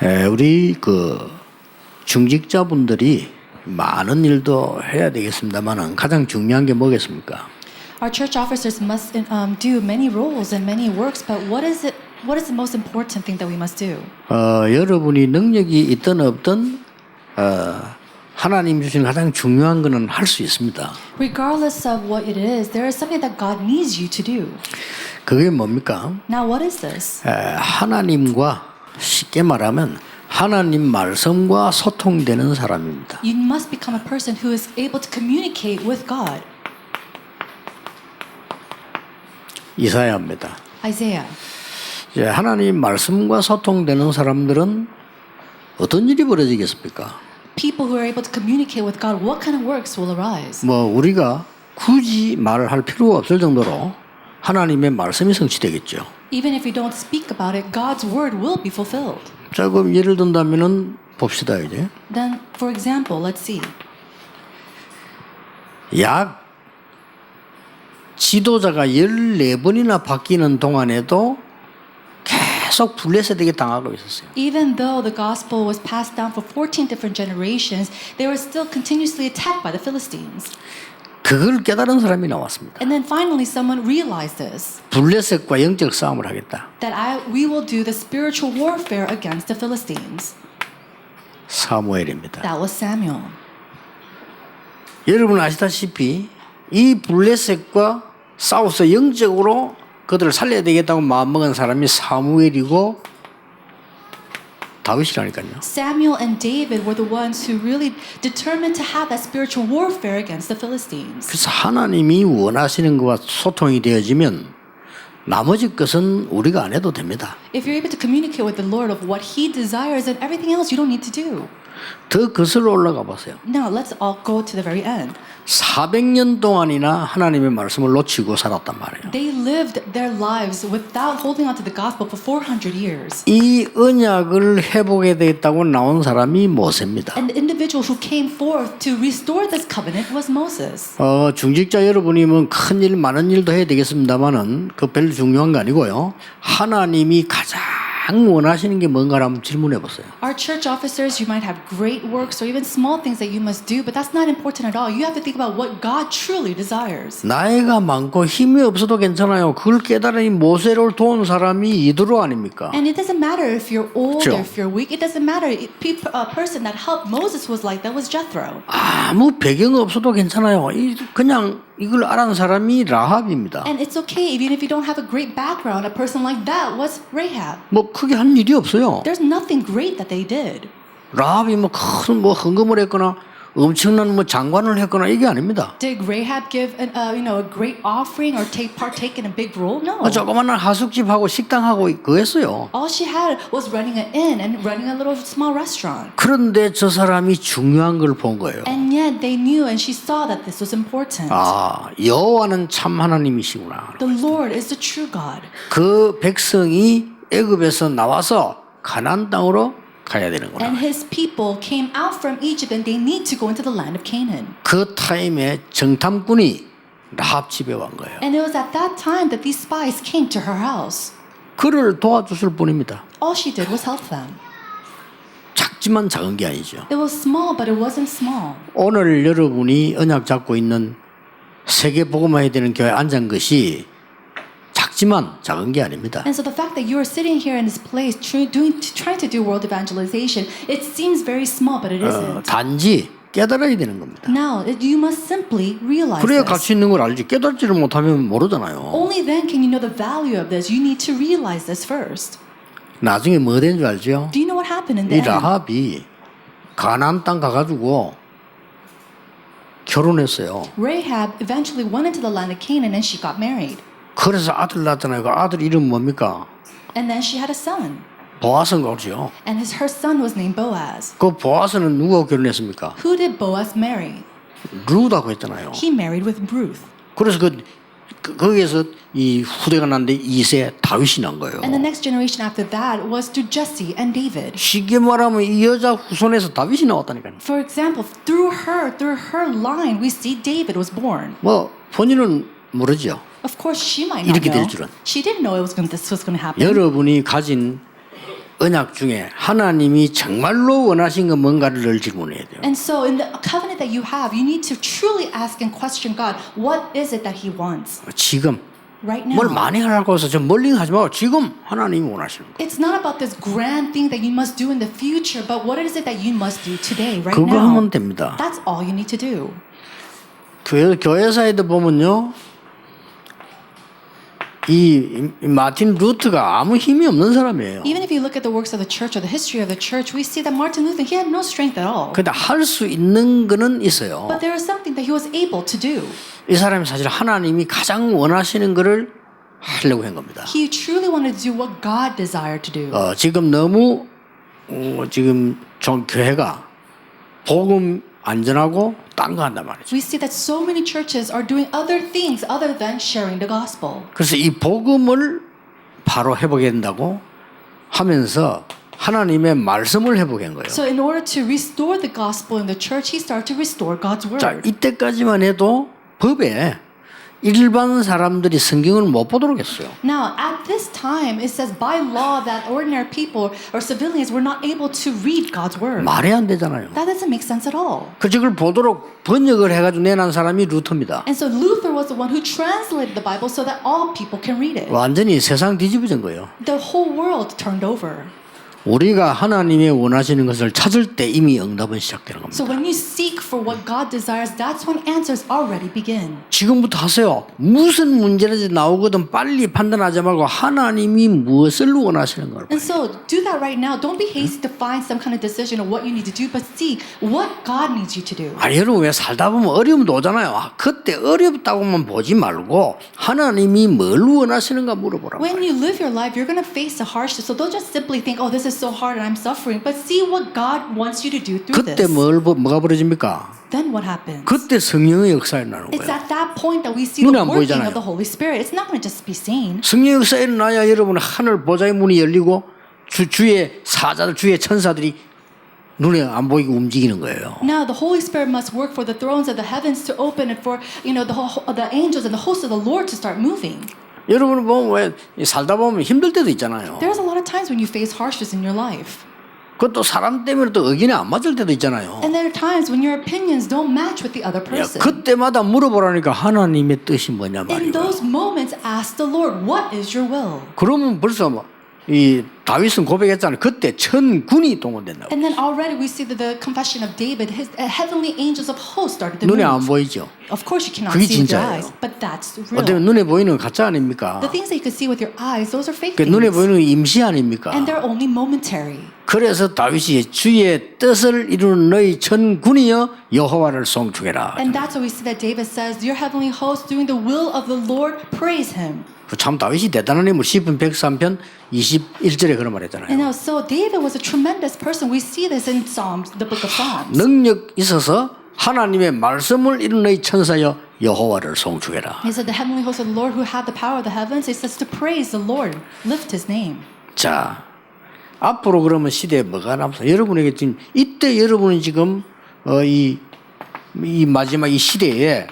우리 중직자분들이 많은 일도 해야 되겠습니다만은 가장 중요한 게 뭐겠습니까? Our church officers must do many roles and many works, but what is the most important thing that we must do? 여러분이 능력이 있든 없든 하나님 주신 가장 중요한 거는 할 수 있습니다. Regardless of what it is, there is something that God needs you to do. 그게 뭡니까? Now, what is this? 하나님과 쉽게 말하면 하나님 말씀과 소통되는 사람입니다. You must become a person who is able to communicate with God. 이사야입니다. Isaiah. 하나님 말씀과 소통되는 사람들은 어떤 일이 벌어지겠습니까? People who are able to communicate with God, what kind of works will arise? 우리가 굳이 말을 할 필요가 없을 정도로 하나님의 말씀이 성취되겠죠. Even if we don't speak about it, God's word will be fulfilled. 자, 그럼 예를 든다면은 봅시다 이제. Then, for example, let's see. 약 지도자가 14번이나 바뀌는 동안에도 계속 블레셋에게 당하고 있었어요. Even though the gospel was passed down for 14 different generations, they were still continuously attacked by the Philistines. 그걸 깨달은 사람이 나왔습니다. And then finally someone realized this, 블레셋과 영적 싸움을 하겠다. that we will do the spiritual warfare against the Philistines. 사무엘입니다. That was Samuel. 여러분 아시다시피 이 블레셋과 싸워서 영적으로 그들을 살려야 되겠다고 마음먹은 사람이 사무엘이고 다윗이라니까요. Samuel and David were the ones who really determined to have that spiritual warfare against the Philistines. 그래서 하나님이 원하시는 것과 소통이 되어지면 나머지 것은 우리가 안 해도 됩니다. If you're able to communicate with the Lord of what He desires, then everything else you don't need to do. 더 거슬러 올라가 보세요. Now let's all go to the very end. 400년 동안이나 하나님의 말씀을 놓치고 살았단 말이에요. They lived their lives without holding on to the gospel for 400 years. 이 언약을 회복해야 되겠다고 나온 사람이 모세입니다. And the individual who came forth to restore this covenant was Moses. 중직자 여러분이면 큰 일, 많은 일도 해야 되겠습니다만은 그 별로 중요한 거 아니고요. 하나님이 가장 원하시는 게 뭔가를 한번 질문해 보세요. Our church officers, you might have great works or even small things that you must do, but that's not important at all. You have to think about what God truly desires. 나이가 많고 힘이 없어도 괜찮아요. 그걸 깨달으니 모세를 도운 사람이 이드로 아닙니까? And it doesn't matter if you're old 그렇죠. or if you're weak. It doesn't matter. A person that helped Moses was like that was Jethro. 아무 배경 없어도 괜찮아요. 그냥 이걸 알아는 사람이 라합입니다. And it's okay even if you don't have a great background. A person like that was Rahab. 크게 한 일이 없어요. There's nothing great that they did. 라합이 큰 헌금을 했거나 엄청난 장관을 했거나 이게 아닙니다. Did Rahab give a great offering or partake in a big role? No. 조그마한 하숙집하고 식당하고 그거 했어요. All she had was running an inn and running a little small restaurant. 그런데 저 사람이 중요한 걸 본 거예요. And yet they knew and she saw that this was important. 여호와는 참 하나님이시구나. The Lord is the true God. 그 백성이 애굽에서 나와서 가나안 땅으로 가야 되는구나. And his people came out from Egypt and they need to go into the land of Canaan. 그 타임에 정탐꾼이 라합 집에 온 거예요. And it was at that time that these spies came to her house. 그를 도와줬을 뿐입니다. All she did was help them. 작지만 작은 게 아니죠. It was small, but it wasn't small. 오늘 여러분이 언약 잡고 있는 세계 복음화해야 되는 교회에 앉은 것이 작지만 작은 게 아닙니다. And so the fact that you are sitting here in this place trying to do world evangelization, it seems very small, but it isn't. 단지 깨달아야 되는 겁니다. Now, you must simply realize 그래야 this. 가치 있는 걸 알지. 깨닫지를 못하면 모르잖아요. Only then can you know the value of this. You need to realize this first. 나중에 뭐 된 줄 알죠? Do you know what happened in 이 the end? 라합이 가나안 땅 가가지고 결혼했어요. Rahab eventually went into the land of Canaan and she got married. 그래서 아들 낳았잖아요. 그 아들 이름 뭡니까? And then she had a son. 보아스인가 그러죠. And her son was named Boaz. 그 보아스는 누구하고 결혼했습니까? Who did Boaz marry? 루다고 했잖아요. He married with Ruth. 그래서 거기에서 이 후대가 났는데 2세 다윗이 난 거예요. And the next generation after that was through Jesse and David. 쉽게 말하면 이 여자 후손에서 다윗이 나왔다니까요. For example, through her line, we see David was born. 본인은 모르죠. Of course, she might not 이렇게 될 know. 줄은. She didn't know this was going to happen. 여러분이 가진 언약 중에 하나님이 정말로 원하신 건 뭔가를 늘 질문해야 돼요. And so in the covenant that you have, you need to truly ask and question God, what is it that He wants 지금 right 뭘 now? 많이 하라고 해서 좀 멀리 하지 말고 지금 하나님이 원하시는 거예요. It's not about this grand thing that you must do in the future, but what is it that you must do today, right 그거 now? 하면 됩니다. That's all you need to do. 교회사에도 보면요. 이 마틴 루트가 아무 힘이 없는 사람이에요. Even if you look at the works of the church or the history of the church, we see that Martin Luther, he had no strength at all. 근데 할 수 있는 거는 있어요. But there was something that he was able to do. 이 사람이 사실 하나님이 가장 원하시는 거를 하려고 한 겁니다. He truly wanted to do what God desired to do. 지금 너무 지금 좀 교회가 복음 안전하고 딴 거 한단 말이죠. We see that so many churches are doing other things other than sharing the gospel. 그래서 이 복음을 바로 회복해야 된다고 하면서 하나님의 말씀을 회복한 거예요. So in order to restore the gospel in the church, he started to restore God's 자, word. 이때까지만 해도 법에 일반 사람들이 성경을 못 보도록 했어요. Now, at this time, it says by law that ordinary people or civilians were not able to read God's word. 말이 안 되잖아요. That doesn't make sense at all. 그래서 그걸 보도록 번역을 해가지고 내놓은 사람이 루터입니다. And so Luther was the one who translated the Bible so that all people can read it. 완전히 세상 뒤집어진 거예요. The whole world turned over. 우리가 하나님의 원하시는 것을 찾을 때 이미 응답은 시작되는 겁니다. So when you seek for what God desires, that's when answers already begin. 지금부터 하세요. 무슨 문제라도 나오거든 빨리 판단하지 말고 하나님이 무엇을 원하시는 걸 And so do that right now. Don't be hasty to find some kind of decision of what you need to do, but see what God needs you to do. 아니 여러분 왜 살다 보면 어려움도 오잖아요. 그때 어렵다고만 보지 말고 하나님이 뭘 원하시는가 물어보라고. When you live your life, you're going to face the hardship. So don't just simply think, oh, this is so hard and I'm suffering, but see what God wants you to do through 그때 this. 뭐가 벌어집니까? Then what happens? 그때 성령의 역사 일어나는 It's 거예요. at that point that we see 눈에 the 안 working 보이잖아요. of the Holy Spirit. It's not going to just be seen. 성령의 역사 일어나야 여러분 하늘 보좌의 문이 열리고 주의 사자들 주의 천사들이 눈에 안 보이고 움직이는 거예요. Now the Holy Spirit must work for the thrones of the heavens to open and for the angels and the hosts of the Lord to start moving. 여러분 보면 왜 살다 보면 힘들 때도 있잖아요. There's a lot of times when you face harshness in your life. 그것도 사람 때문에 또 의견이 안 맞을 때도 있잖아요. And there are times when your opinions don't match with the other person. 그때마다 물어보라니까 하나님의 뜻이 뭐냐 In 말이에요. those moments, ask the Lord, what is your will? 그러면 벌써 이 다윗은 고백했잖아요. 그때 천군이 동원된다고. And then already we see that the confession of David, his heavenly angels of hosts started to 눈에 안 move. 보이죠. Of course you cannot 그게 see with your 진짜예요. eyes, but that's 어떻게 real. 눈에 보이는 건 가짜 아닙니까? The things that you can see with your eyes, those are fake 그 눈에 things. 보이는 건 임시 아닙니까? And they're only momentary. 그래서 다윗이 주의 뜻을 이루는 너희 천군이여 여호와를 송축해라. And that's why we see that David says, your heavenly hosts doing the will of the Lord, praise him. 참 다윗이 대단한 인물. 시편 103편 21절에 그런 말 했잖아요. And now, so David was a tremendous person. We see this in Psalms, the book of Psalms. 능력 있어서 하나님의 말씀을 이루는 너희 천사여 여호와를 송축해라. He said, the heavenly hosts of the Lord who had the power of the heavens, he says to praise the Lord, lift his name. 자, 앞으로 그러면 시대에 뭐가 남았어? 여러분에게 지금 이때 여러분은 지금 이 마지막 이 시대에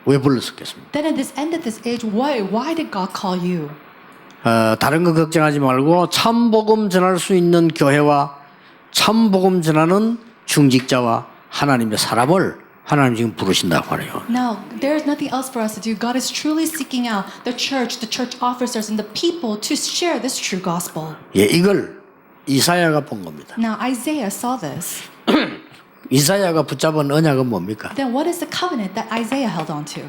왜 불렀었겠습니까? Then at this end of this age, why did God call you? 다른 거 걱정하지 말고 참복음 전할 수 있는 교회와 참복음 전하는 중직자와 하나님의 사람을 하나님 지금 부르신다고 하네요. Now, there is nothing else for us to do. God is truly seeking out the church officers, and the people to share this true gospel. 예, 이걸 이사야가 본 겁니다. Now, Isaiah saw this. 이사야가 붙잡은 언약은 뭡니까? Then what is the covenant that Isaiah held on to?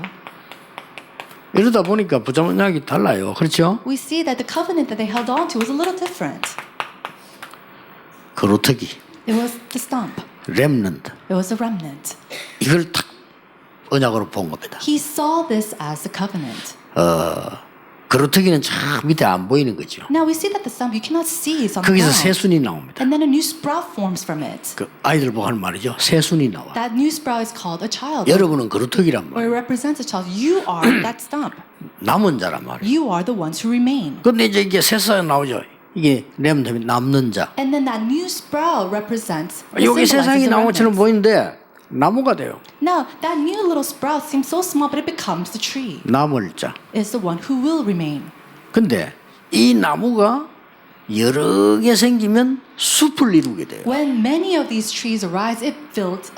이러다 보니까 붙잡은 언약이 달라요. 그렇죠? We see that the covenant that they held on to was a little different. 거루터기, It was the stump. 렘넌트. It was a remnant. 이걸 딱 언약으로 본 겁니다. He saw this as the covenant. 거루터기는 저 밑에 안 보이는 거죠. Now we see that the stump, you cannot see it's on the 거기서 ground. 새순이 나옵니다. And then a new sprout forms from it. 그 아이들 보고 하는 말이죠. 새순이 나와. That new sprout is called a child. 여러분은 거루터기란 Or it 말이에요. represents a child. You are that stump. 남은 자란 말이에요. You are the ones who remain. 근데 이제 이게 새싹이 나오죠. 이게 렘넌트 남는 자. And then that new sprout represents. 여기 새싹이 symbolizes the 나온 것처럼 remnants. 보이는데 나무가 돼요. Now that new little sprout seems so small, but it becomes the tree. 남을 자. Is the one who will remain. 근데 이 나무가 여러 개 생기면 숲을 이루게 돼요. When many of these trees arise, it builds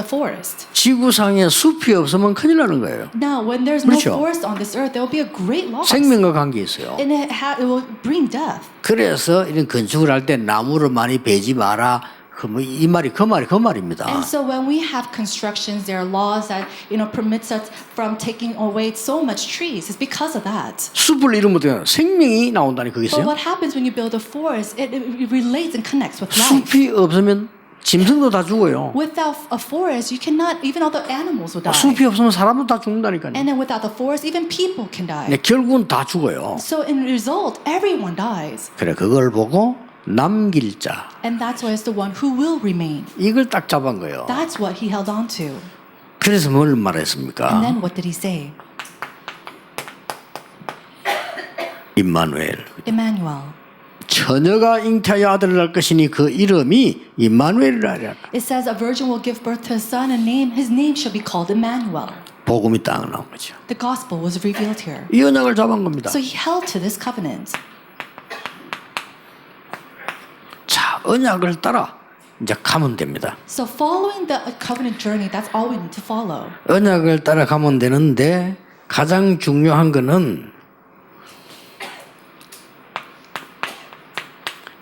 a forest. 지구상에 숲이 없으면 큰일 나는 거예요. Now, when there's no 그렇죠. forest on this earth, there will be a great loss. 생명과 관계 있어요. And it will bring death. 그래서 이런 건축을 할 때 나무를 많이 베지 마라. 이 말이 그 말입니다. And so when we have constructions, there are laws that permits us from taking away so much trees. It's because of that. 숲을 이루면 돼요. 생명이 나온다니 그게 But 있어요. what happens when you build a forest? It relates and connects with life. 숲이 없으면 짐승도 다 죽어요. Without a forest, you cannot. Even all the animals will die. 숲이 없으면 사람도 다 죽는다니까요. And then without the forest, even people can die. 네, 결국은 다 죽어요. So in result, everyone dies. 그래 그걸 보고 남길 자 And that's why it's the one who will remain. 이걸 딱 잡은 거예요. That's what he held on to. 그래서 뭘 And 말했습니까? then what did he say? 임마누엘. Emmanuel. 처녀가 잉태하여 아들을 낳을 것이니 그 이름이 임마누엘이라 하리라. It says a virgin will give birth to a son and his name shall be called Emmanuel. 복음이 딱 나온 거죠. The gospel was revealed here. 이 언약을 잡은 겁니다. So he held to this covenant. 자, 언약을 따라 이제 가면 됩니다. So following the covenant journey, that's all we need to follow. 언약을 따라 가면 되는데 가장 중요한 거는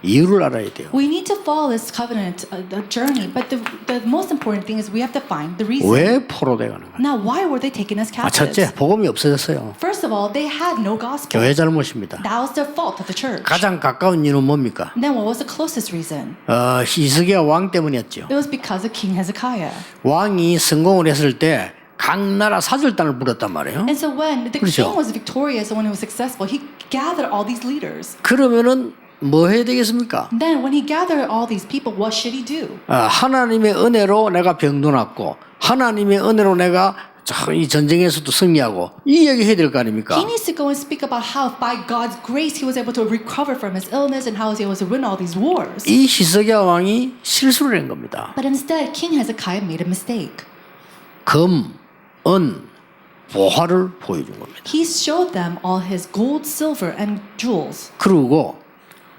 이유를 알아야 돼요. We need to follow this covenant journey, but the most important thing is we have to find the reason. 왜 포로돼 가는 거예요? Now, why were they taken as captives? 첫째, 복음이 없어졌어요. First of all, they had no gospel. 교회 잘못입니다. That was the fault of the church. 가장 가까운 이유는 뭡니까? Then what was the closest reason? 히스기야 왕 때문이었죠. It was because of King Hezekiah. 왕이 성공을 했을 때 각 나라 사절단을 불렀단 말이에요. And so when the 그렇죠. king was victorious and when he was successful, he gathered all these leaders. 그러면은 뭐 해야 되겠습니까? Then when he gathered all these people, what should he do? 하나님의 은혜로 내가 병도 낫고 하나님의 은혜로 내가 이 전쟁에서도 승리하고 이 얘기 해야 될 거 아닙니까? He needs to go and speak about how by God's grace he was able to recover from his illness and how he was able to win all these wars. 이 히스기야 왕이 실수를 한 겁니다. But instead, King Hezekiah made a mistake. 금, 은, 보화를 보여준 겁니다. He showed them all his gold, silver, and jewels. 그리고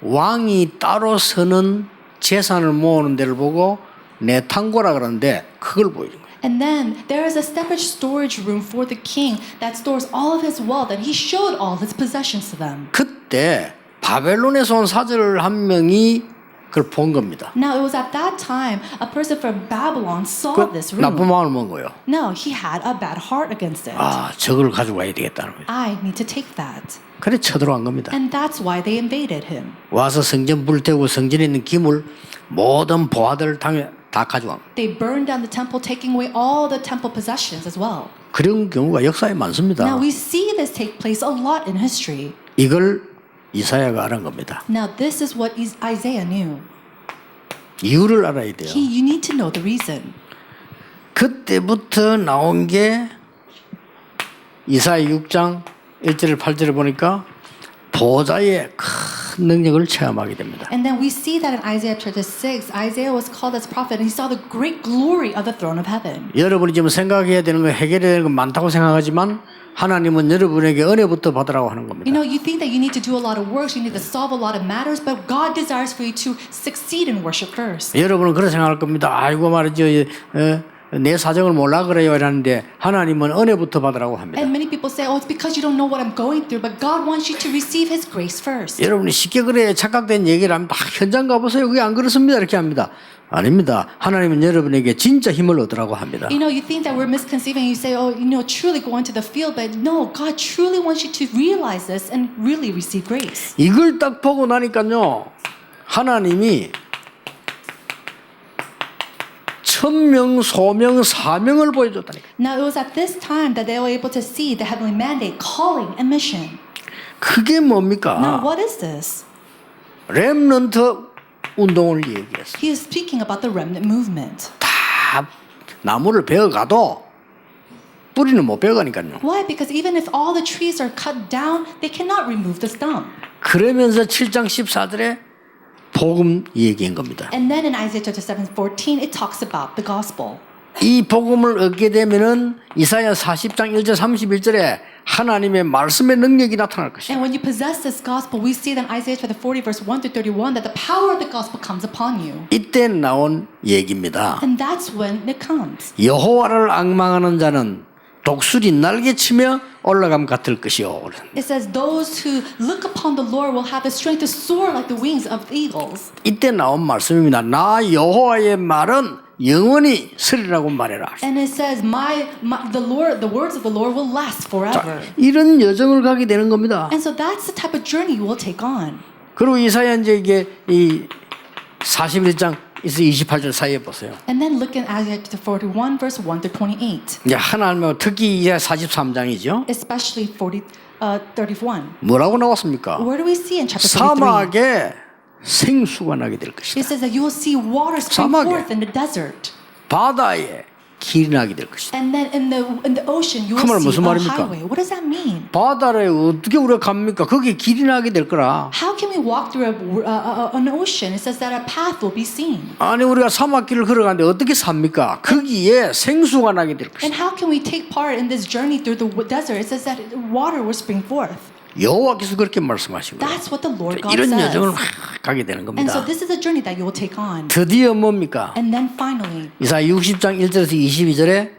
왕이 따로 서는 재산을 모으는 데를 보고 내탕고라 그러는데 그걸 보여준 거예요. And then there is a separate storage room for the king that stores all of his wealth, and he showed all his possessions to them. 그때 바벨론에서 온 사절 한 명이 그걸 본 겁니다. Now it was at that time a person from Babylon saw 그 this 나쁜 room. 마음을 먹은 거예요. No, he had a bad heart against it. 저걸 가지고 가야 되겠다는 거예요. I need to take that. 그래 쳐들어간 겁니다. And that's why they invaded him. 와서 성전 불태우고 성전에 있는 기물 모든 보화들을 다 가져간 거예요. They burned down the temple, taking away all the temple possessions as well. 그런 경우가 역사에 많습니다. Now we see this take place a lot in history. 이걸 이사야가 알은 겁니다. Now this is what Isaiah knew. 이유를 알아야 돼요. You need to know the reason. 그때부터 나온 게 이사야 6장 1절 8절을 보니까 보좌의 큰 능력을 체험하게 됩니다. And then we see that in Isaiah chapter 6, Isaiah was called as prophet and he saw the great glory of the throne of heaven. 여러분이 지금 생각해야 되는 거 해결해야 되는 거 많다고 생각하지만 하나님은 여러분에게 은혜부터 받으라고 하는 겁니다. You know, you think that you need to do a lot of works, you need to solve a lot of matters, but God desires for you to succeed in worship first. 여러분은 그렇게 생각할 겁니다. 아이고 말이죠. 내 사정을 몰라 그래요 이러는데 하나님은 은혜부터 받으라고 합니다. And many people say, oh, it's because you don't know what I'm going through, but God wants you to receive His grace first. 여러분이 쉽게 그래 착각된 얘기를 하면 현장 가보세요. 그게 안 그렇습니다. 이렇게 합니다. 아닙니다. 하나님은 여러분에게 진짜 힘을 얻으라고 합니다. You know, you think that we're misconceiving. You say, oh, truly go into the field, but no, God truly wants you to realize this and really receive grace. 이걸 딱 보고 나니까요, 하나님이 천명, 소명, 사명을 보여줬다니까. Now, it was at this time that they were able to see the heavenly mandate, calling, and mission. 그게 뭡니까? Now, what is this? 렘넌트 운동을 얘기했어. He is speaking about the remnant movement. 다 나무를 베어가도 뿌리는 못 베어가니까요. Why? Because even if all the trees are cut down, they cannot remove the stump. 그러면서 7장 14절에 복음 얘기한 겁니다. And then in Isaiah chapter 7:14, it talks about the gospel. 이 복음을 얻게 되면은 이사야 40장 1절 31절에 하나님의 말씀의 능력이 나타날 것이다. And when you possess this gospel, we see that in Isaiah chapter 40, verse 1 through 31, that the power of the gospel comes upon you. 이때 나온 얘기입니다. And that's when it comes. 여호와를 앙망하는 자는 독수리 날개치며 올라감 같을 것이요. It says, those who look upon the Lord will have the strength to soar like the wings of eagles. 이때 나온 말씀입니다. 나 여호와의 말은 영원히 서리라고 말해라. And it says, the words of the Lord will last forever. 이런 여정을 가게 되는 겁니다. And so that's the type of journey you will take on. 그리고 이사야 이제 이게 이 41장 28절 사이에 보세요. And then look at Isaiah 41, verse 1 through 28. 이제 하나님은 특히 이제 43장이죠. Especially 31. 뭐라고 나왔습니까? Where do we see in chapter 43? 사막에 생수가 나게 될 것이다. It says that you will see water spring 사막에. forth in the desert. 바다에 길이 나게 될 것이다. And then in the ocean you 그 will 말은 see 무슨 a 말입니까? highway. What does that mean? 바다에 어떻게 우리가 갑니까? 거기에 길이 나게 될 거라. How can we walk through an ocean? It says that a path will be seen. 아니 우리가 사막길을 걸어가는데 어떻게 삽니까? 거기에 생수가 나게 될 것이다. And how can we take part in this journey through the desert? It says that water will spring forth. 여호와께서 그렇게 말씀하신 거예요. That's what the Lord God 이런 says. 여정을 가게 되는 And so 겁니다. this is a journey that you will take on. 드디어 뭡니까? And then finally, 이사야 60장 1절에서 22절에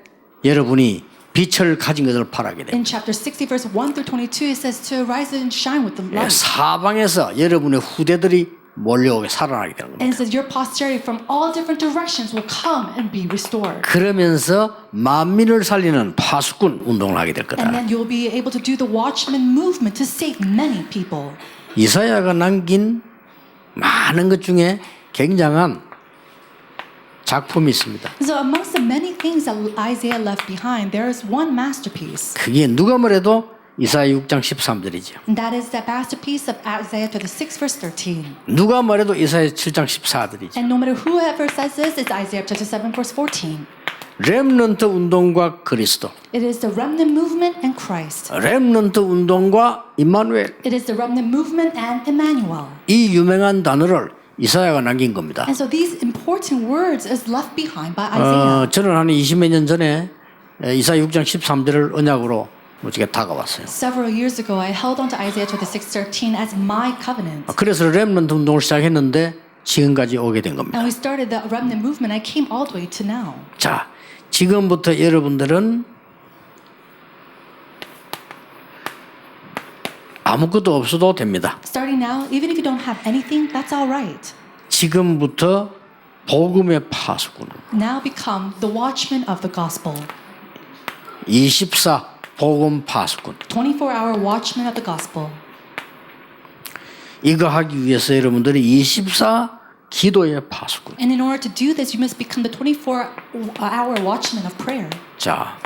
여러분이 빛을 가진 것을 바라게 됩니다. in chapter 60, verse 1 through 22, it says to rise and shine with the light. 사방에서 여러분의 후대들이 몰려오게 살아나게 되는 겁니다. And it says your posterity from all different directions will come and be restored. 그러면서 만민을 살리는 파수꾼 운동을 하게 될 거다. And then you'll be able to do the watchman movement to save many people. 이사야가 남긴 많은 것 중에 굉장한 작품이 있습니다. So amongst the many things that Isaiah left behind, there is one masterpiece. 그게 누가 뭐래도 이사야 6장 13절이죠. And that is the masterpiece of Isaiah 36, verse 13. 누가 뭐래도 이사야 7장 14절이죠. And no matter whoever says this, it's Isaiah chapter 7, verse 14. 렘넌트 운동과 그리스도, It is the remnant movement and Christ. 렘넌트 운동과 임마누엘, It is the remnant movement and Emmanuel. 이 유명한 단어를 이사야가 남긴 겁니다. And so these important words is left behind by Isaiah. 저는 한 20몇 년 전에 이사야 6장 13절을 언약으로 어떻게 다가왔어요. Several years ago, I held on to Isaiah 26:13 as my covenant. 그래서 렘넌트 운동을 시작했는데 지금까지 오게 된 겁니다. And we started the remnant movement. I came all the way to now. 자, 지금부터 여러분들은 아무것도 없어도 됩니다. Starting now, even if you don't have anything, that's all right. 지금부터 복음의 파수꾼, Now become the watchman of the gospel. 24 복음 파수꾼. 24-hour watchman of the gospel. 이거 하기 위해서 여러분들이 24 기도의 파수꾼. And in order to do this, you must become the 24-hour watchman of prayer. 자,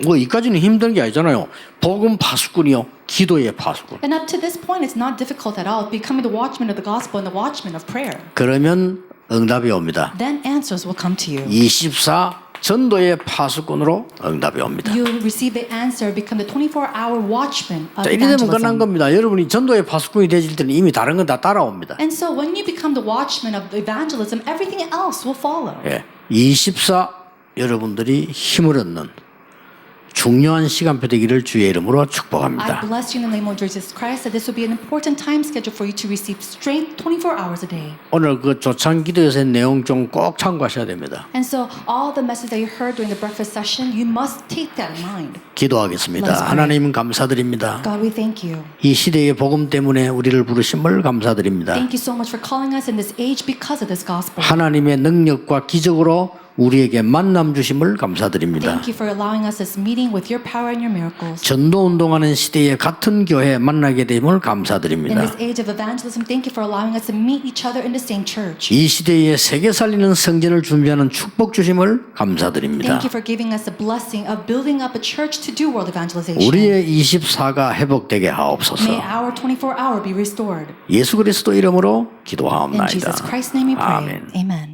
뭐 이까지는 힘든 게 아니잖아요. 복음 파수꾼이요, 기도의 파수꾼. And up to this point, it's not difficult at all, becoming the watchman of the gospel and the watchman of prayer. 그러면 응답이 옵니다. Then answers will come to you. 24 전도의 파수꾼으로 응답이 옵니다. You receive the answer, become the 24-hour watchman of 자, 이래 되면 evangelism. 끝난 겁니다. 여러분이 전도의 파수꾼이 되실 때는 이미 다른 건 다 따라옵니다. And so when you become the watchman of evangelism, everything else will follow. 예, 24 여러분들이 힘을 얻는 중요한 시간표 되기를 주의 이름으로 I 축복합니다. bless you in the name of Jesus Christ that this will be an important time schedule for you to receive strength 24 hours a day. 오늘 그 조찬 기도에서의 내용 좀 꼭 참고하셔야 됩니다. And so all the message that you heard during the breakfast session, you must take that in mind. 기도하겠습니다. 하나님 감사드립니다. God, we thank you. 이 시대의 복음 때문에 우리를 부르심을 감사드립니다. Thank you so much for calling us in this age because of this gospel. 하나님의 능력과 기적으로 우리에게 만남 주심을 감사드립니다. Thank you for allowing us this meeting with your power and your miracles. 전도 운동하는 시대에 같은 교회 만나게 됨을 In 감사드립니다. this age of evangelism, thank you for allowing us to meet each other in the same church. 이 시대에 세계 살리는 성전을 준비하는 축복 주심을 감사드립니다. Thank you for giving us the blessing of building up a church to do world evangelization. 우리의 24가 회복되게 May 하옵소서. our 24-hour be restored. 예수 그리스도 이름으로 In 기도하옵나이다. Jesus Christ's name we pray. 아멘. Amen.